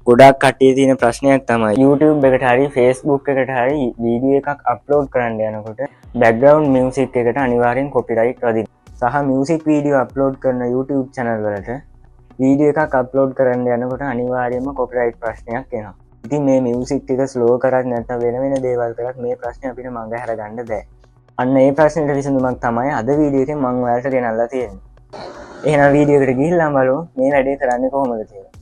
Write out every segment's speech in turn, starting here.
ගොඩක් කට්ටිය තියෙන ප්‍රශ්නයක් තමයි YouTube එකට හරි Facebook එකට හරි වීඩියෝ එකක් අප්ලෝඩ් කරන්න යනකොට background music එකට අනිවාර්යෙන් copyright වදිනවා. සහ music video අප්ලෝඩ් කරන YouTube channel වලට වීඩියෝ එකක් අප්ලෝඩ් කරන්න යනකොට අනිවාර්යයෙන්ම copyright ප්‍රශ්නයක් එනවා. ඉතින් මේ music එක slow කරත් නැත්නම් වෙන දේවල් කරත් මේ ප්‍රශ්නේ අපිට මඟ හැරගන්න බෑ. අන්න ඒ ප්‍රශ්නෙට විසඳුමක් තමයි අද වීඩියෝ එකෙන් මම ඔයාලට ගෙනල්ලා තියෙන්නේ. එහෙනම් වීඩියෝ එකට ගිහිල්ලා බලමු මේ වැඩේ කරන්නේ කොහොමද කියලා.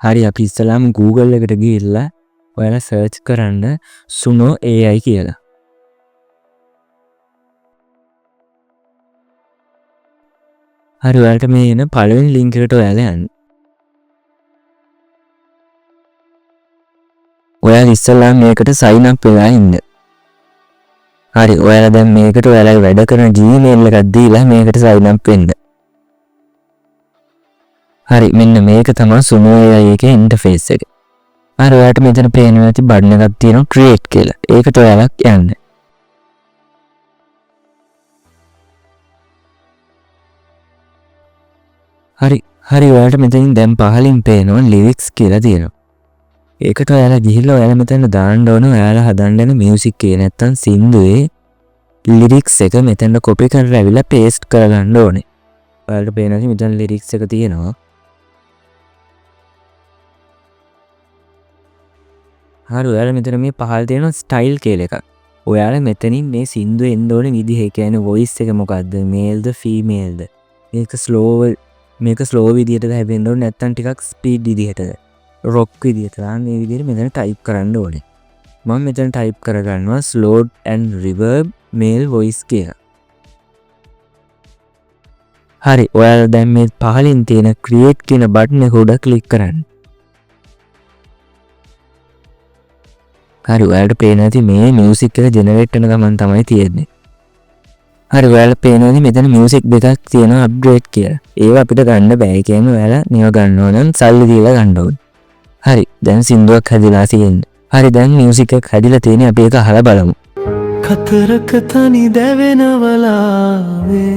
හරි අපි ඉස්සලාම Google එකට ගිහිල්ලා ඔයාලා සර්ච් කරන්න Suno AI කියලා. හරි ඔයාලට මේ එන පළවෙනි link එකට ඔයාලා යන්න. ඔයාලා ඉස්සලාම මේකට sign up වෙලා ඉන්න. හරි ඔයාලා දැන් මේකට ඔයාලා වැඩ කරන Gmail එකක් දීලා මේකට sign up වෙන්න. හරි මෙන්න මේක තමයි Suno AI එකේ ඉන්ටර්ෆේස් එක. හරි ඔයාලට මෙතන පේනවා ඇති බටන් එකක් තියෙනවා create කියලා. ඒකට ඔයාලා යන්න. හරි ඔයාලට මෙතනින් දැන් පහලින් පේනවා lyrics කියලා තියෙනවා. ඒකට ඔයාලා ගිහිල්ලා ඔයාලා මෙතන දාන්න ඕන ඔයාලා හදන්න යන music එක නැත්තම් සින්දුවේ lyrics එක මෙතන copy කරලා අවිලා paste කරගන්න ඕනේ. ඔයාලට පේනවා මෙතන lyrics එක තියෙනවා. හරි ඔයාලා මෙතන මේ පහළ තියෙන ස්ටයිල් කියලා එකක්. ඔයාලා මෙතනින් මේ සින්දුව එන්න ඕනේ විදිහ ඒ කියන්නේ වොයිස් එක මොකද්ද? මේල්ද ෆීමේල්ද? මේක ස්ලෝ විදිහටද හැදෙන්න ඕනේ නැත්නම් ටිකක් ස්පීඩ් විදිහටද? රොක් විදිහට මේ විදිහට මෙතන ටයිප් කරන්න ඕනේ. මම මෙතන ටයිප් කරගන්නවා slow and reverb male voice කියලා. හරි ඔයාලා දැන් මේ පහලින් තියෙන create කියන බටන් එක උඩ ක්ලික් කරන්න. හරි ඔයාලට පේනවා ඇති මේ මියුසික් එක ජෙනරේට් වෙන ගමන් තමයි තියෙන්නේ. හරි ඔයාලට පේනවා ඇති මෙතන මියුසික් දෙකක් තියෙනවා අප්ග්‍රේඩ් කියලා. ඒව අපිට ගන්න බෑ. ඒ කියන්නේ ඔයාලා නියම ගන්න ඕන නම් සල්ලි දීලා ගන්න ඕනේ. හරි දැන් සින්දුවක් හැදිලා තියෙන්නේ. හරි දැන් මියුසික් එක හැදිලා තියෙන්නේ අපි ඒක අහලා බලමු. කතරක තනි දැවෙනවලාවේ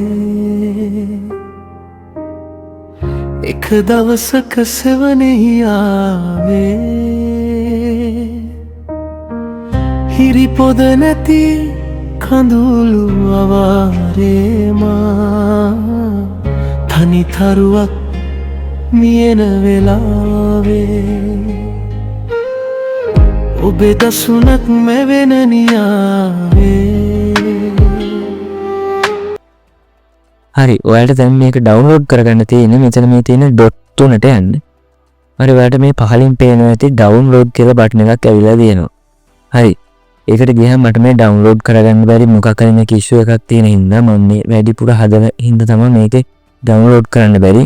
එක දවසක සෙවණෙහි ආවේ හිරි පොද නැති කඳුළු අවාරේමා තනි තරුවක් මියන වෙලාවේ ඔබේ දසුනක් මැවෙන නියාවේ. හරි ඔයාලට දැන් මේක ඩවුන්ලෝඩ් කරගන්න තියෙන්නේ මෙතන මේ තියෙන ඩොට් තුනට යන්න. හරි ඔයාලට මේ පහලින් පේනවා ඇති ඩවුන්ලෝඩ් කියලා බටන් එකක් ඇවිල්ලා තියෙනවා. හරි ඒකට ගියහම මට මේ ඩවුන්ලෝඩ් කරගන්න බැරි මොකක් හරි මේක ඉෂුව එකක් තියෙන හින්දා මම මේ වැඩිපුර හදන හින්දා තමයි මේක ඩවුන්ලෝඩ් කරන්න බැරි.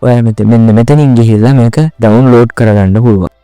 ඔයාලා මෙතනින් ගිහිල්ලා මේක ඩවුන්ලෝඩ් කරගන්න පුළුවන්.